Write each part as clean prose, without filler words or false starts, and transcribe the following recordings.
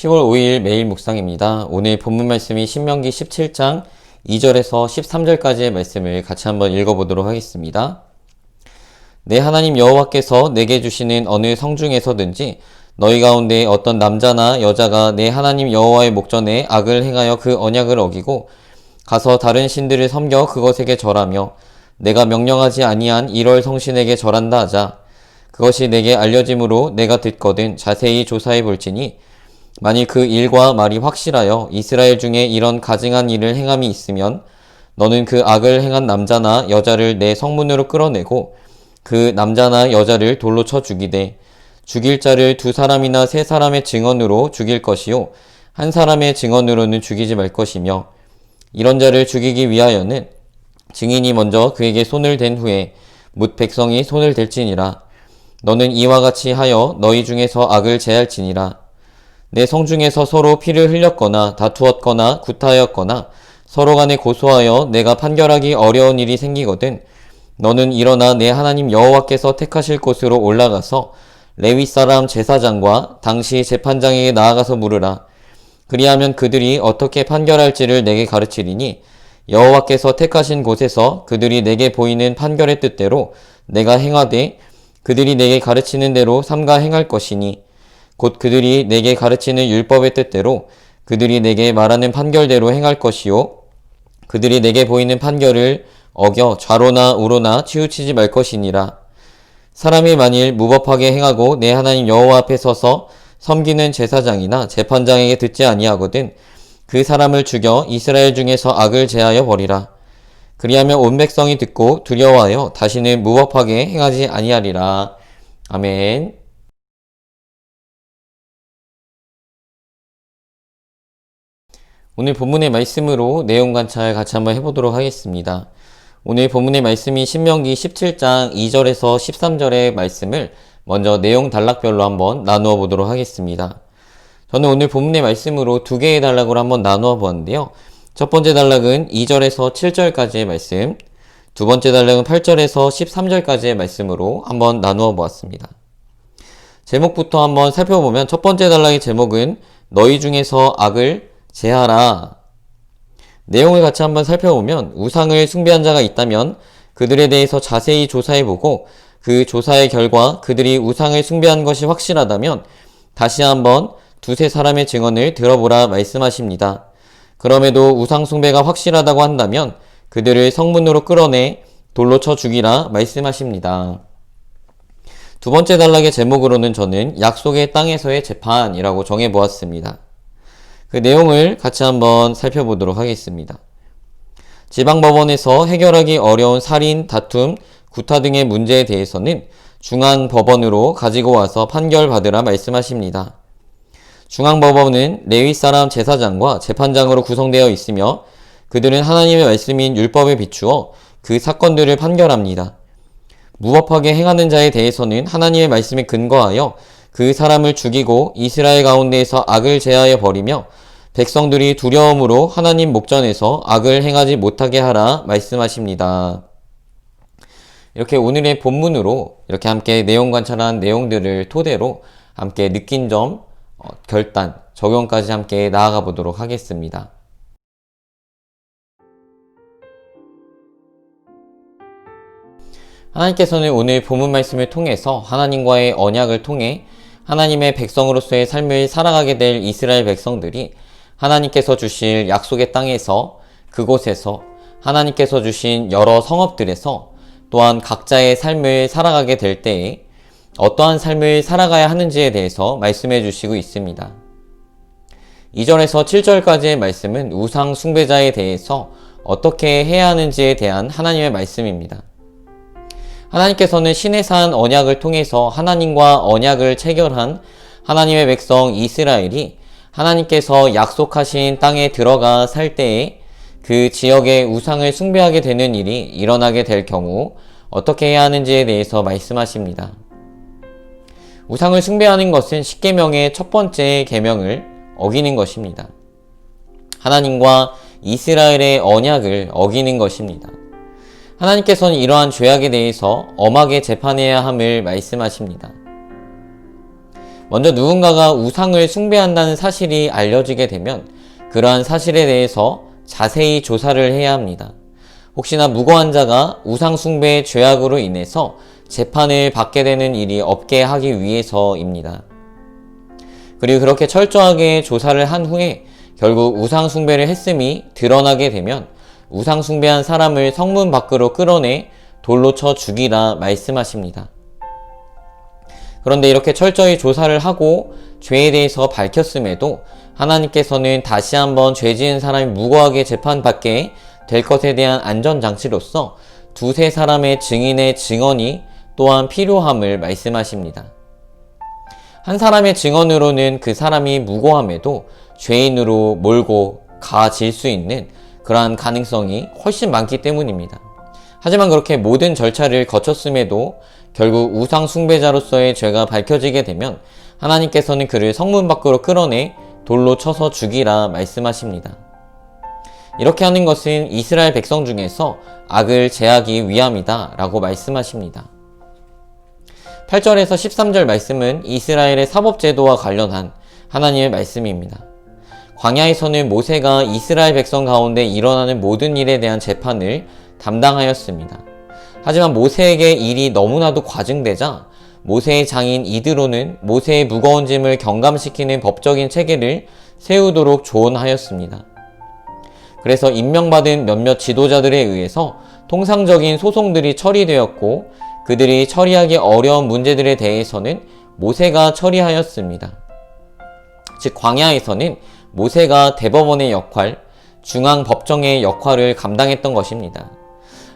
10월 5일 매일 묵상입니다. 오늘 본문 말씀이 신명기 17장 2절에서 13절까지의 말씀을 같이 한번 읽어보도록 하겠습니다. 내 하나님 여호와께서 내게 주시는 어느 성중에서든지 너희 가운데 어떤 남자나 여자가 내 하나님 여호와의 목전에 악을 행하여 그 언약을 어기고 가서 다른 신들을 섬겨 그것에게 절하며 내가 명령하지 아니한 이럴 성신에게 절한다 하자. 그것이 내게 알려짐으로 내가 듣거든 자세히 조사해 볼지니 만일 그 일과 말이 확실하여 이스라엘 중에 이런 가증한 일을 행함이 있으면 너는 그 악을 행한 남자나 여자를 내 성문으로 끌어내고 그 남자나 여자를 돌로 쳐 죽이되 죽일 자를 2사람이나 3사람의 증언으로 죽일 것이요 한 사람의 증언으로는 죽이지 말 것이며 이런 자를 죽이기 위하여는 증인이 먼저 그에게 손을 댄 후에 뭇 백성이 손을 댈지니라. 너는 이와 같이 하여 너희 중에서 악을 제할지니라. 내 성중에서 서로 피를 흘렸거나 다투었거나 구타하였거나 서로 간에 고소하여 내가 판결하기 어려운 일이 생기거든 너는 일어나 내 하나님 여호와께서 택하실 곳으로 올라가서 레위 사람 제사장과 당시 재판장에게 나아가서 물으라. 그리하면 그들이 어떻게 판결할지를 내게 가르치리니 여호와께서 택하신 곳에서 그들이 내게 보이는 판결의 뜻대로 내가 행하되 그들이 내게 가르치는 대로 삼가 행할 것이니 곧 그들이 내게 가르치는 율법의 뜻대로 그들이 내게 말하는 판결대로 행할 것이요 그들이 내게 보이는 판결을 어겨 좌로나 우로나 치우치지 말 것이니라. 사람이 만일 무법하게 행하고 내 하나님 여호와 앞에 서서 섬기는 제사장이나 재판장에게 듣지 아니하거든 그 사람을 죽여 이스라엘 중에서 악을 제하여 버리라. 그리하면 온 백성이 듣고 두려워하여 다시는 무법하게 행하지 아니하리라. 아멘. 오늘 본문의 말씀으로 내용 관찰 같이 한번 해보도록 하겠습니다. 오늘 본문의 말씀이 신명기 17장 2절에서 13절의 말씀을 먼저 내용 단락별로 한번 나누어 보도록 하겠습니다. 저는 오늘 본문의 말씀으로 2개의 단락으로 한번 나누어 보았는데요. 첫 번째 단락은 2절에서 7절까지의 말씀, 두 번째 단락은 8절에서 13절까지의 말씀으로 한번 나누어 보았습니다. 제목부터 한번 살펴보면 첫 번째 단락의 제목은 너희 중에서 악을 제하라. 내용을 같이 한번 살펴보면 우상을 숭배한 자가 있다면 그들에 대해서 자세히 조사해보고 그 조사의 결과 그들이 우상을 숭배한 것이 확실하다면 다시 한번 2-3사람의 증언을 들어보라 말씀하십니다. 그럼에도 우상 숭배가 확실하다고 한다면 그들을 성문으로 끌어내 돌로 쳐 죽이라 말씀하십니다. 두 번째 단락의 제목으로는 저는 약속의 땅에서의 재판이라고 정해보았습니다. 그 내용을 같이 한번 살펴보도록 하겠습니다. 지방법원에서 해결하기 어려운 살인, 다툼, 구타 등의 문제에 대해서는 중앙법원으로 가지고 와서 판결받으라 말씀하십니다. 중앙법원은 레위 사람 제사장과 재판장으로 구성되어 있으며 그들은 하나님의 말씀인 율법에 비추어 그 사건들을 판결합니다. 무법하게 행하는 자에 대해서는 하나님의 말씀에 근거하여 그 사람을 죽이고 이스라엘 가운데에서 악을 제하여 버리며 백성들이 두려움으로 하나님 목전에서 악을 행하지 못하게 하라 말씀하십니다. 이렇게 오늘의 본문으로 이렇게 함께 내용 관찰한 내용들을 토대로 함께 느낀 점, 결단, 적용까지 함께 나아가 보도록 하겠습니다. 하나님께서는 오늘 본문 말씀을 통해서 하나님과의 언약을 통해 하나님의 백성으로서의 삶을 살아가게 될 이스라엘 백성들이 하나님께서 주실 약속의 땅에서 그곳에서 하나님께서 주신 여러 성읍들에서 또한 각자의 삶을 살아가게 될 때에 어떠한 삶을 살아가야 하는지에 대해서 말씀해 주시고 있습니다. 2절에서 7절까지의 말씀은 우상 숭배자에 대해서 어떻게 해야 하는지에 대한 하나님의 말씀입니다. 하나님께서는 시내산 언약을 통해서 하나님과 언약을 체결한 하나님의 백성 이스라엘이 하나님께서 약속하신 땅에 들어가 살 때에 그 지역의 우상을 숭배하게 되는 일이 일어나게 될 경우 어떻게 해야 하는지에 대해서 말씀하십니다. 우상을 숭배하는 것은 십계명의 첫 번째 계명을 어기는 것입니다. 하나님과 이스라엘의 언약을 어기는 것입니다. 하나님께서는 이러한 죄악에 대해서 엄하게 재판해야 함을 말씀하십니다. 먼저 누군가가 우상을 숭배한다는 사실이 알려지게 되면 그러한 사실에 대해서 자세히 조사를 해야 합니다. 혹시나 무고한 자가 우상 숭배의 죄악으로 인해서 재판을 받게 되는 일이 없게 하기 위해서입니다. 그리고 그렇게 철저하게 조사를 한 후에 결국 우상 숭배를 했음이 드러나게 되면 우상 숭배한 사람을 성문 밖으로 끌어내 돌로 쳐 죽이라 말씀하십니다. 그런데 이렇게 철저히 조사를 하고 죄에 대해서 밝혔음에도 하나님께서는 다시 한번 죄 지은 사람이 무고하게 재판받게 될 것에 대한 안전장치로서 두세 사람의 증인의 증언이 또한 필요함을 말씀하십니다. 한 사람의 증언으로는 그 사람이 무고함에도 죄인으로 몰고 가질 수 있는 그러한 가능성이 훨씬 많기 때문입니다. 하지만 그렇게 모든 절차를 거쳤음에도 결국 우상 숭배자로서의 죄가 밝혀지게 되면 하나님께서는 그를 성문 밖으로 끌어내 돌로 쳐서 죽이라 말씀하십니다. 이렇게 하는 것은 이스라엘 백성 중에서 악을 제하기 위함이다 라고 말씀하십니다. 8절에서 13절 말씀은 이스라엘의 사법제도와 관련한 하나님의 말씀입니다. 광야에서는 모세가 이스라엘 백성 가운데 일어나는 모든 일에 대한 재판을 담당하였습니다. 하지만 모세에게 일이 너무나도 과중되자 모세의 장인 이드로는 모세의 무거운 짐을 경감시키는 법적인 체계를 세우도록 조언하였습니다. 그래서 임명받은 몇몇 지도자들에 의해서 통상적인 소송들이 처리되었고 그들이 처리하기 어려운 문제들에 대해서는 모세가 처리하였습니다. 즉 광야에서는 모세가 대법원의 역할, 중앙법정의 역할을 감당했던 것입니다.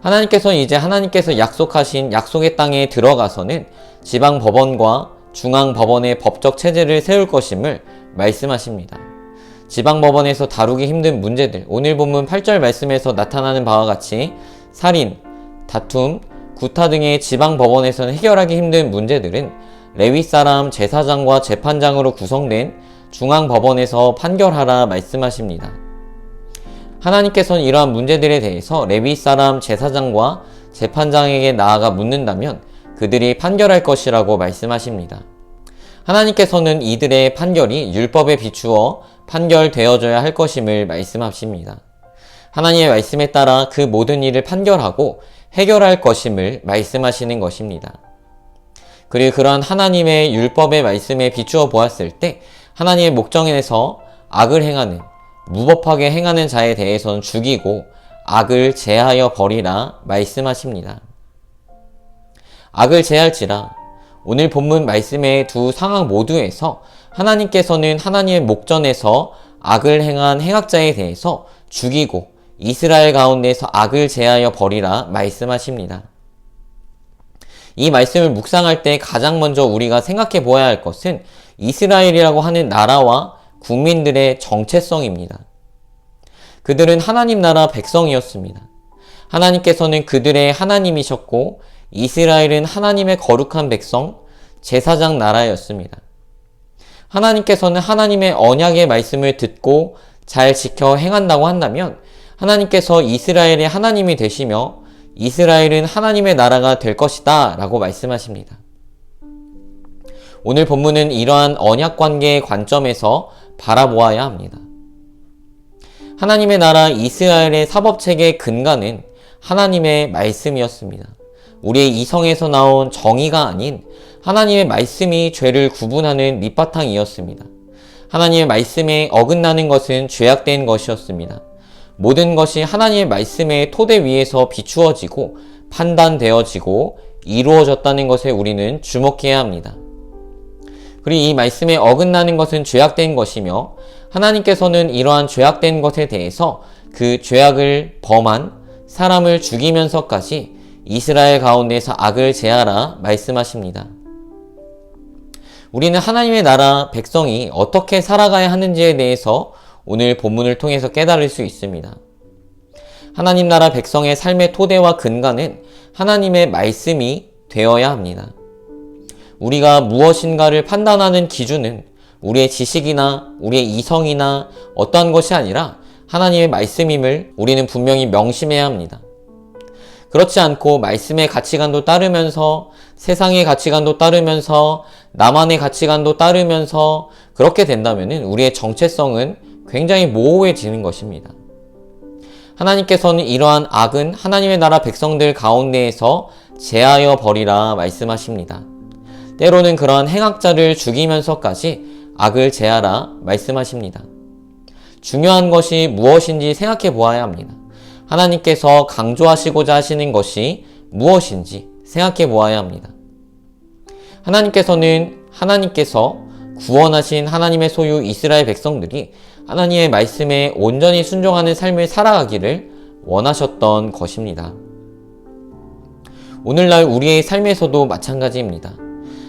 하나님께서는 이제 하나님께서 약속하신 약속의 땅에 들어가서는 지방법원과 중앙법원의 법적 체제를 세울 것임을 말씀하십니다. 지방법원에서 다루기 힘든 문제들, 오늘 본문 8절 말씀에서 나타나는 바와 같이 살인, 다툼, 구타 등의 지방법원에서는 해결하기 힘든 문제들은 레위 사람 제사장과 재판장으로 구성된 중앙법원에서 판결하라 말씀하십니다. 하나님께서는 이러한 문제들에 대해서 레위 사람 제사장과 재판장에게 나아가 묻는다면 그들이 판결할 것이라고 말씀하십니다. 하나님께서는 이들의 판결이 율법에 비추어 판결되어져야 할 것임을 말씀하십니다. 하나님의 말씀에 따라 그 모든 일을 판결하고 해결할 것임을 말씀하시는 것입니다. 그리고 그러한 하나님의 율법의 말씀에 비추어 보았을 때 하나님의 목적에서 악을 행하는, 무법하게 행하는 자에 대해서는 죽이고 악을 제하여 버리라 말씀하십니다. 악을 제할지라. 오늘 본문 말씀의 두 상황 모두에서 하나님께서는 하나님의 목전에서 악을 행한 행악자에 대해서 죽이고 이스라엘 가운데서 악을 제하여 버리라 말씀하십니다. 이 말씀을 묵상할 때 가장 먼저 우리가 생각해 보아야 할 것은 이스라엘이라고 하는 나라와 국민들의 정체성입니다. 그들은 하나님 나라 백성이었습니다. 하나님께서는 그들의 하나님이셨고 이스라엘은 하나님의 거룩한 백성, 제사장 나라였습니다. 하나님께서는 하나님의 언약의 말씀을 듣고 잘 지켜 행한다고 한다면 하나님께서 이스라엘의 하나님이 되시며 이스라엘은 하나님의 나라가 될 것이다 라고 말씀하십니다. 오늘 본문은 이러한 언약 관계의 관점에서 바라보아야 합니다. 하나님의 나라 이스라엘의 사법체계의 근간은 하나님의 말씀이었습니다. 우리의 이성에서 나온 정의가 아닌 하나님의 말씀이 죄를 구분하는 밑바탕이었습니다. 하나님의 말씀에 어긋나는 것은 죄악된 것이었습니다. 모든 것이 하나님의 말씀의 토대 위에서 비추어지고 판단되어지고 이루어졌다는 것에 우리는 주목해야 합니다. 그리고 이 말씀에 어긋나는 것은 죄악된 것이며 하나님께서는 이러한 죄악된 것에 대해서 그 죄악을 범한 사람을 죽이면서까지 이스라엘 가운데서 악을 제하라 말씀하십니다. 우리는 하나님의 나라 백성이 어떻게 살아가야 하는지에 대해서 오늘 본문을 통해서 깨달을 수 있습니다. 하나님 나라 백성의 삶의 토대와 근간은 하나님의 말씀이 되어야 합니다. 우리가 무엇인가를 판단하는 기준은 우리의 지식이나 우리의 이성이나 어떠한 것이 아니라 하나님의 말씀임을 우리는 분명히 명심해야 합니다. 그렇지 않고 말씀의 가치관도 따르면서 세상의 가치관도 따르면서 나만의 가치관도 따르면서 그렇게 된다면 우리의 정체성은 굉장히 모호해지는 것입니다. 하나님께서는 이러한 악은 하나님의 나라 백성들 가운데에서 제하여 버리라 말씀하십니다. 때로는 그러한 행악자를 죽이면서까지 악을 제하라 말씀하십니다. 중요한 것이 무엇인지 생각해 보아야 합니다. 하나님께서 강조하시고자 하시는 것이 무엇인지 생각해 보아야 합니다. 하나님께서 구원하신 하나님의 소유 이스라엘 백성들이 하나님의 말씀에 온전히 순종하는 삶을 살아가기를 원하셨던 것입니다. 오늘날 우리의 삶에서도 마찬가지입니다.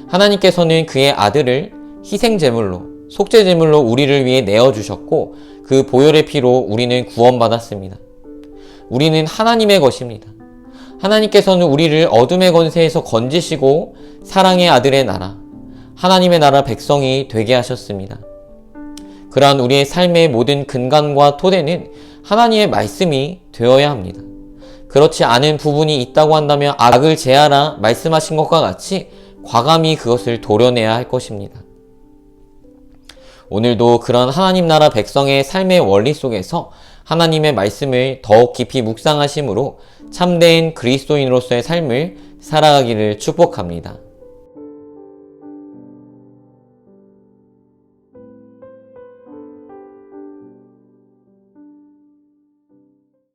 하나님께서는 그의 아들을 희생제물로, 속죄제물로 우리를 위해 내어주셨고 그 보혈의 피로 우리는 구원받았습니다. 우리는 하나님의 것입니다. 하나님께서는 우리를 어둠의 권세에서 건지시고 사랑의 아들의 나라, 하나님의 나라 백성이 되게 하셨습니다. 그러한 우리의 삶의 모든 근간과 토대는 하나님의 말씀이 되어야 합니다. 그렇지 않은 부분이 있다고 한다면 악을 제하라 말씀하신 것과 같이 과감히 그것을 도려내야 할 것입니다. 오늘도 그런 하나님 나라 백성의 삶의 원리 속에서 하나님의 말씀을 더욱 깊이 묵상하심으로 참된 그리스도인으로서의 삶을 살아가기를 축복합니다.